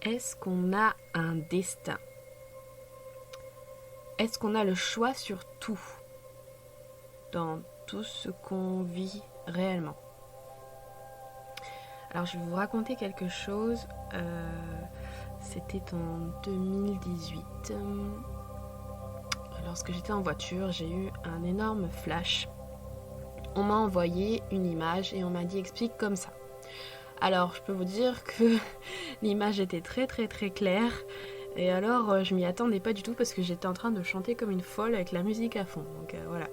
Est-ce qu'on a un destin? Est-ce qu'on a le choix sur tout, dans tout ce qu'on vit réellement? Alors je vais vous raconter quelque chose. C'était en 2018. Lorsque j'étais en voiture, j'ai eu un énorme flash. On m'a envoyé une image et on m'a dit explique comme ça. Alors je peux vous dire que l'image était très très très claire. Et alors je m'y attendais pas du tout parce que j'étais en train de chanter comme une folle avec la musique à fond. Donc voilà,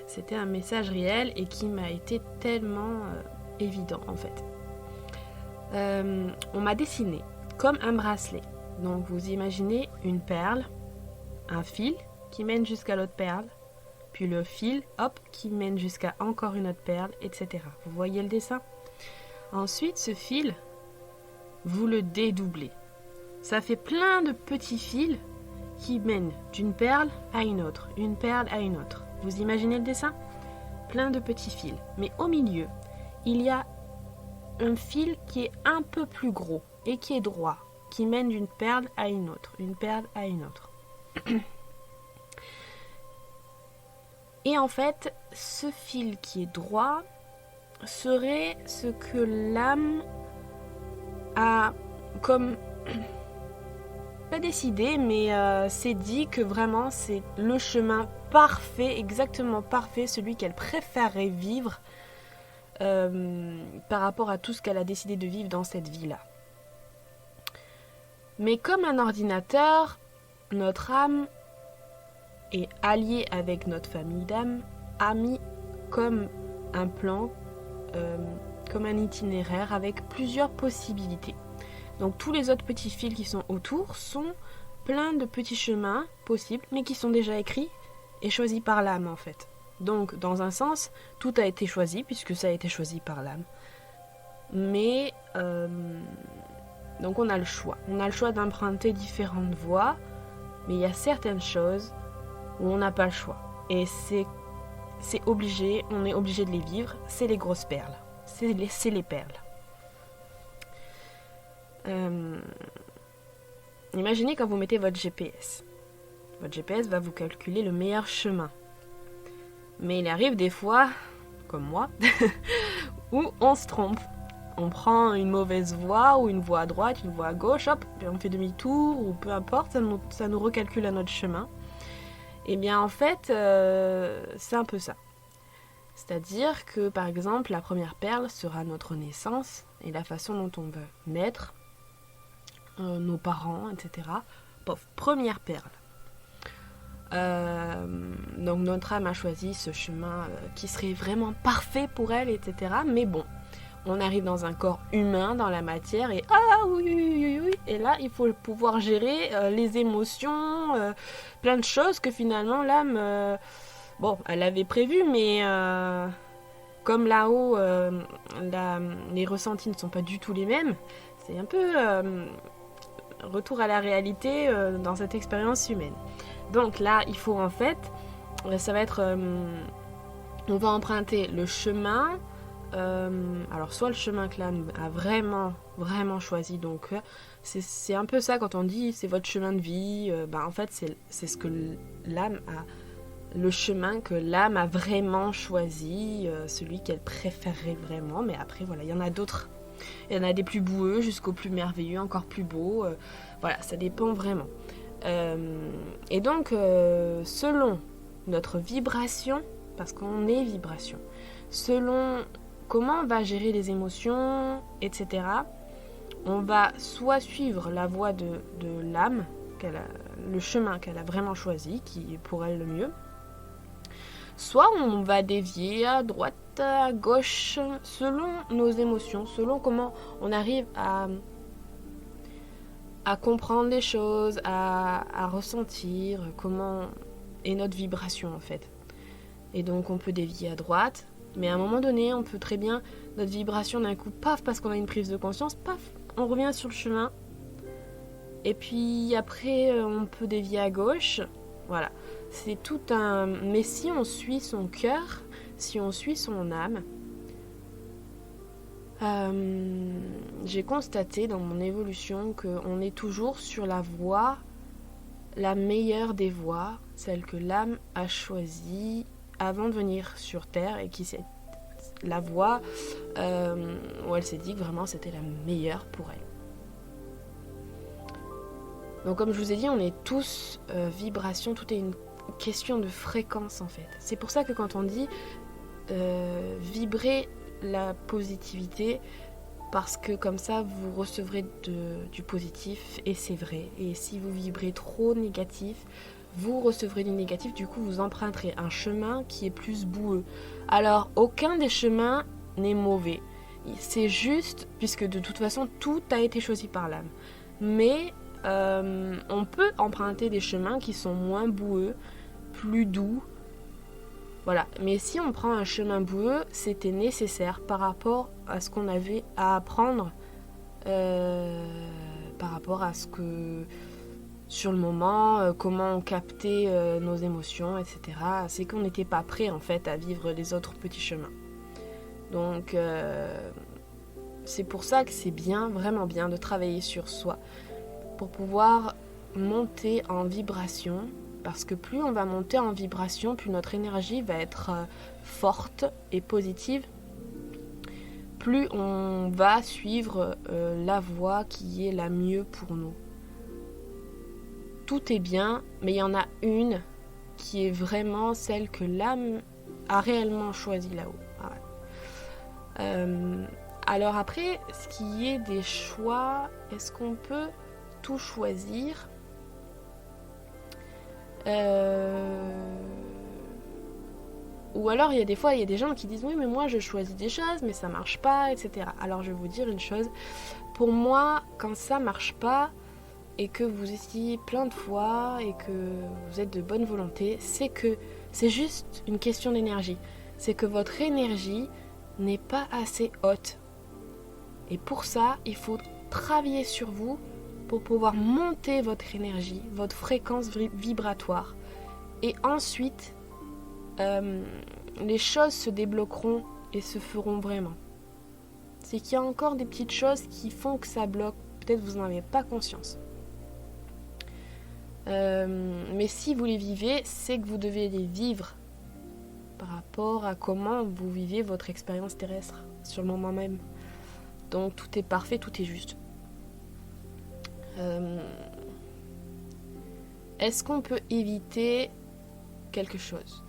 c'était un message réel et qui m'a été tellement évident en fait. On m'a dessiné comme un bracelet. Donc vous imaginez une perle, un fil qui mène jusqu'à l'autre perle, puis le fil, hop, qui mène jusqu'à encore une autre perle, etc. Vous voyez le dessin? Ensuite, ce fil, vous le dédoublez. Ça fait plein de petits fils qui mènent d'une perle à une autre, une perle à une autre. Vous imaginez le dessin? Plein de petits fils. Mais au milieu, il y a un fil qui est un peu plus gros et qui est droit, qui mène d'une perle à une autre, une perle à une autre. Et en fait, ce fil qui est droit serait ce que l'âme a comme pas décidé, mais s'est dit que vraiment c'est le chemin parfait, exactement parfait, celui qu'elle préférerait vivre par rapport à tout ce qu'elle a décidé de vivre dans cette vie-là. Mais comme un ordinateur, notre âme est alliée avec notre famille d'âme, a mis comme un plan, comme un itinéraire avec plusieurs possibilités. Donc tous les autres petits fils qui sont autour sont plein de petits chemins possibles, mais qui sont déjà écrits et choisis par l'âme en fait. Donc dans un sens, tout a été choisi puisque ça a été choisi par l'âme. Mais donc on a le choix. On a le choix d'emprunter différentes voies, mais il y a certaines choses où on n'a pas le choix. Et c'est obligé, on est obligé de les vivre. C'est les grosses perles. C'est les perles. Imaginez quand vous mettez votre GPS. Votre GPS va vous calculer le meilleur chemin. Mais il arrive des fois, comme moi, où on se trompe. On prend une mauvaise voie ou une voie à droite, une voie à gauche, hop, on fait demi-tour ou peu importe, ça nous recalcule à notre chemin. Et bien en fait, c'est un peu ça. C'est-à-dire que par exemple, la première perle sera notre naissance et la façon dont on veut naître, nos parents, etc. Pof, première perle. Donc notre âme a choisi ce chemin qui serait vraiment parfait pour elle, etc. Mais bon, on arrive dans un corps humain, dans la matière, et oui, et là il faut pouvoir gérer les émotions, plein de choses que finalement l'âme, elle avait prévu, mais comme là-haut, les ressentis ne sont pas du tout les mêmes, c'est un peu retour à la réalité dans cette expérience humaine. Donc là, il faut en fait, ça va être, on va emprunter le chemin, alors soit le chemin que l'âme a vraiment choisi, donc c'est un peu ça quand on dit c'est votre chemin de vie, en fait c'est ce que l'âme a, le chemin que l'âme a vraiment choisi, celui qu'elle préférerait vraiment, mais après voilà, il y en a d'autres. Il y en a des plus boueux jusqu'aux plus merveilleux, encore plus beaux, voilà, ça dépend vraiment. Et donc, selon notre vibration, parce qu'on est vibration, selon comment on va gérer les émotions, etc., on va soit suivre la voie de l'âme, le chemin qu'elle a vraiment choisi, qui est pour elle le mieux, soit on va dévier à droite, à gauche, selon nos émotions, selon comment on arrive à comprendre les choses, à ressentir comment est notre vibration en fait. Et donc on peut dévier à droite, mais à un moment donné, on peut très bien, notre vibration d'un coup, paf, parce qu'on a une prise de conscience, paf, on revient sur le chemin. Et puis après, on peut dévier à gauche. Voilà, c'est tout un... Mais si on suit son cœur, si on suit son âme, j'ai constaté dans mon évolution qu'on est toujours sur la voie, la meilleure des voies, celle que l'âme a choisie avant de venir sur Terre et qui c'est la voie où elle s'est dit que vraiment c'était la meilleure pour elle. Donc comme je vous ai dit, on est tous vibration, tout est une question de fréquence en fait. C'est pour ça que quand on dit vibrer la positivité, parce que comme ça vous recevrez du positif, et c'est vrai. Et si vous vibrez trop négatif, vous recevrez du négatif, du coup vous emprunterez un chemin qui est plus boueux. Alors aucun des chemins n'est mauvais, c'est juste, puisque de toute façon tout a été choisi par l'âme. Mais on peut emprunter des chemins qui sont moins boueux, plus doux. Voilà, mais si on prend un chemin boueux, c'était nécessaire par rapport à ce qu'on avait à apprendre, par rapport à ce que, sur le moment, comment on captait nos émotions, etc. C'est qu'on n'était pas prêt en fait à vivre les autres petits chemins. Donc c'est pour ça que c'est bien, vraiment bien de travailler sur soi, pour pouvoir monter en vibration. Parce que plus on va monter en vibration, plus notre énergie va être forte et positive, plus on va suivre la voie qui est la mieux pour nous. Tout est bien, mais il y en a une qui est vraiment celle que l'âme a réellement choisie là-haut. Voilà. Alors après, ce qui est des choix, est-ce qu'on peut tout choisir ? Ou alors il y a des fois il y a des gens qui disent oui mais moi je choisis des choses mais ça marche pas, etc. Alors je vais vous dire une chose, pour moi quand ça marche pas et que vous essayez plein de fois et que vous êtes de bonne volonté, c'est que c'est juste une question d'énergie, c'est que votre énergie n'est pas assez haute, et pour ça il faut travailler sur vous pour pouvoir monter votre énergie, votre fréquence vibratoire. Et ensuite, les choses se débloqueront et se feront vraiment. C'est qu'il y a encore des petites choses qui font que ça bloque. Peut-être vous n'en avez pas conscience. Mais si vous les vivez, c'est que vous devez les vivre par rapport à comment vous vivez votre expérience terrestre sur le moment même. Donc tout est parfait, tout est juste. Est-ce qu'on peut éviter quelque chose ?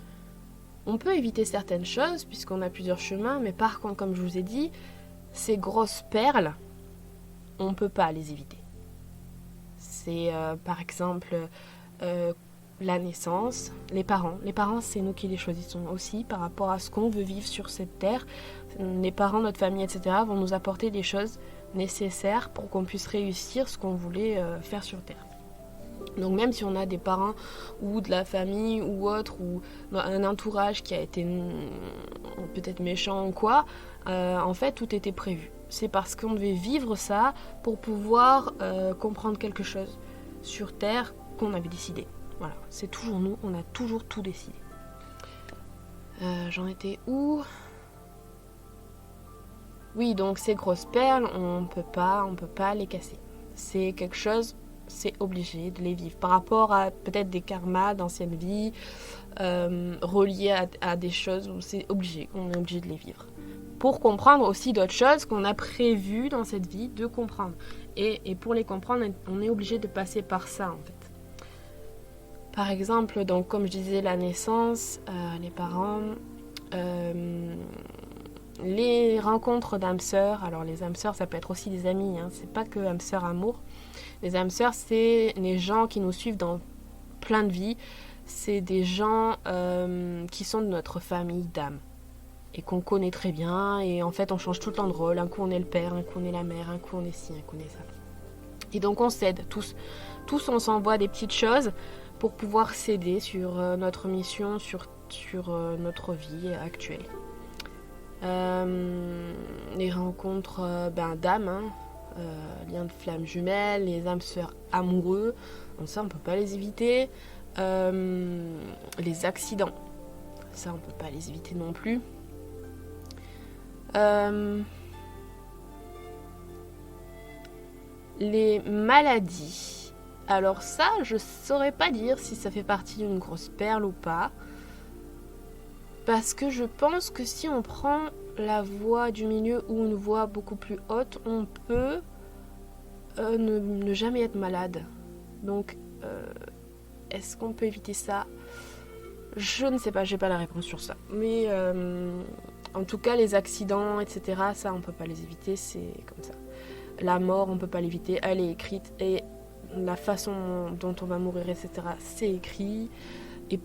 On peut éviter certaines choses puisqu'on a plusieurs chemins, mais par contre, comme je vous ai dit, ces grosses perles, on ne peut pas les éviter. C'est par exemple la naissance, les parents. Les parents, c'est nous qui les choisissons aussi par rapport à ce qu'on veut vivre sur cette terre. Les parents, notre famille, etc. vont nous apporter des choses nécessaires pour qu'on puisse réussir ce qu'on voulait faire sur Terre. Donc même si on a des parents ou de la famille ou autre, ou un entourage qui a été peut-être méchant ou quoi, en fait tout était prévu. C'est parce qu'on devait vivre ça pour pouvoir comprendre quelque chose sur Terre qu'on avait décidé. Voilà, c'est toujours nous, on a toujours tout décidé. J'en étais où ? Oui, donc ces grosses perles, on peut pas les casser. C'est quelque chose, c'est obligé de les vivre. Par rapport à peut-être des karmas d'anciennes vies, reliés à des choses où c'est obligé, on est obligé de les vivre. Pour comprendre aussi d'autres choses qu'on a prévues dans cette vie de comprendre. Et pour les comprendre, on est obligé de passer par ça en fait. Par exemple, donc comme je disais, la naissance, les parents... les rencontres d'âmes sœurs, alors les âmes sœurs ça peut être aussi des amis, hein, c'est pas que âmes sœurs amour. Les âmes sœurs c'est les gens qui nous suivent dans plein de vies, c'est des gens qui sont de notre famille d'âmes et qu'on connaît très bien, et en fait on change tout le temps de rôle, un coup on est le père, un coup on est la mère, un coup on est ci, un coup on est ça. Et donc on s'aide, tous on s'envoie des petites choses pour pouvoir s'aider sur notre mission, sur notre vie actuelle. Les rencontres d'âmes, hein, liens de flammes jumelles, les âmes sœurs amoureux, donc ça on peut pas les éviter. Les accidents, ça on peut pas les éviter non plus. Les maladies. Alors ça, je saurais pas dire si ça fait partie d'une grosse perle ou pas. Parce que je pense que si on prend la voie du milieu ou une voie beaucoup plus haute, on peut ne jamais être malade. Donc, est-ce qu'on peut éviter ça? Je ne sais pas, j'ai pas la réponse sur ça. Mais en tout cas, les accidents, etc., ça, on peut pas les éviter, c'est comme ça. La mort, on peut pas l'éviter, elle est écrite. Et la façon dont on va mourir, etc., c'est écrit. Et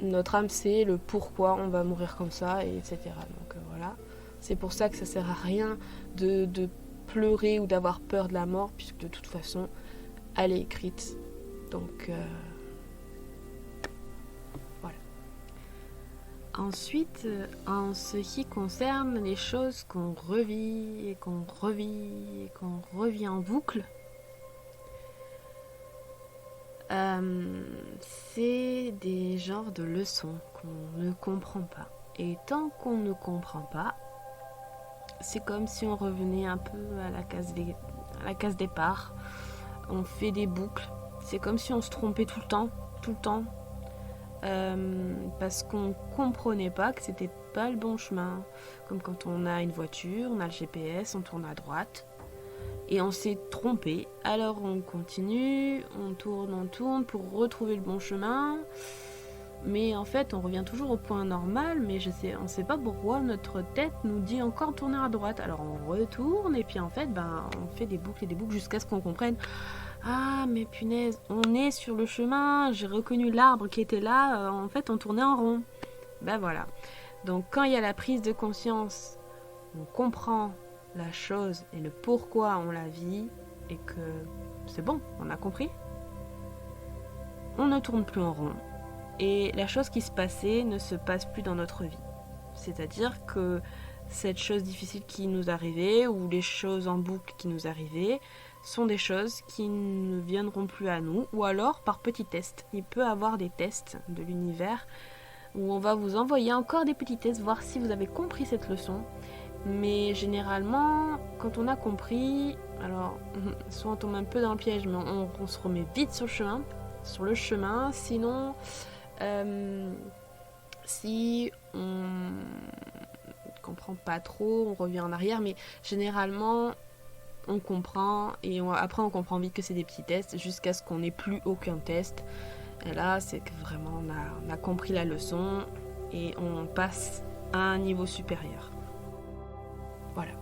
notre âme sait le pourquoi on va mourir comme ça, et etc. Donc voilà. C'est pour ça que ça sert à rien de pleurer ou d'avoir peur de la mort, puisque de toute façon, elle est écrite. Donc voilà. Ensuite, en ce qui concerne les choses qu'on revit et qu'on revit et qu'on revit en boucle, c'est des genres de leçons qu'on ne comprend pas. Et tant qu'on ne comprend pas, c'est comme si on revenait un peu à la case départ. On fait des boucles. C'est comme si on se trompait tout le temps. Parce qu'on comprenait pas que c'était pas le bon chemin. Comme quand on a une voiture, on a le GPS, on tourne à droite. Et on s'est trompé. Alors on continue, on tourne pour retrouver le bon chemin. Mais en fait, on revient toujours au point normal, mais on sait pas pourquoi notre tête nous dit encore tourner à droite. Alors on retourne et puis en fait, on fait des boucles et des boucles jusqu'à ce qu'on comprenne. Ah mais punaise, on est sur le chemin, j'ai reconnu l'arbre qui était là, en fait on tournait en rond. Voilà. Donc quand il y a la prise de conscience, on comprend la chose et le pourquoi on la vit et que c'est bon, on a compris. On ne tourne plus en rond. Et la chose qui se passait ne se passe plus dans notre vie. C'est-à-dire que cette chose difficile qui nous arrivait ou les choses en boucle qui nous arrivaient sont des choses qui ne viendront plus à nous, ou alors par petits tests. Il peut y avoir des tests de l'univers où on va vous envoyer encore des petits tests, voir si vous avez compris cette leçon. Mais généralement, quand on a compris, alors soit on tombe un peu dans le piège, mais on se remet vite sur le chemin, sinon si on comprend pas trop, on revient en arrière, mais généralement on comprend et après on comprend vite que c'est des petits tests jusqu'à ce qu'on n'ait plus aucun test. Et là c'est que vraiment on a compris la leçon et on passe à un niveau supérieur. Voilà.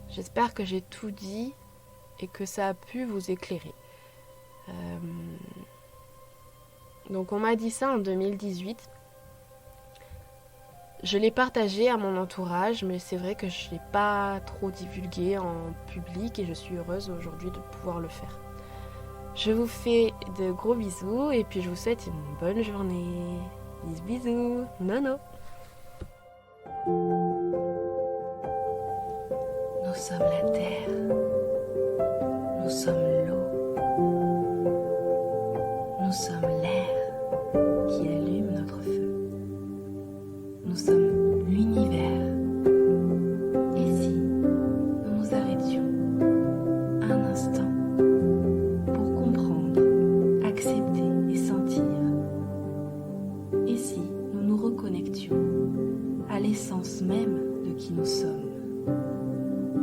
J'espère que j'ai tout dit et que ça a pu vous éclairer. Donc on m'a dit ça en 2018. Je l'ai partagé à mon entourage, mais c'est vrai que je ne l'ai pas trop divulgué en public et je suis heureuse aujourd'hui de pouvoir le faire. Je vous fais de gros bisous et puis je vous souhaite une bonne journée. Bisous, Nono. Nous sommes la terre, nous sommes l'eau, nous sommes l'air qui allume notre feu. Nous sommes l'univers. Et si nous nous arrêtions un instant pour comprendre, accepter et sentir? Et si nous nous reconnections à l'essence même de qui nous sommes,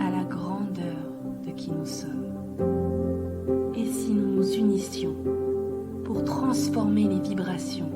à la grandeur de qui nous sommes? Et si nous nous unissions pour transformer les vibrations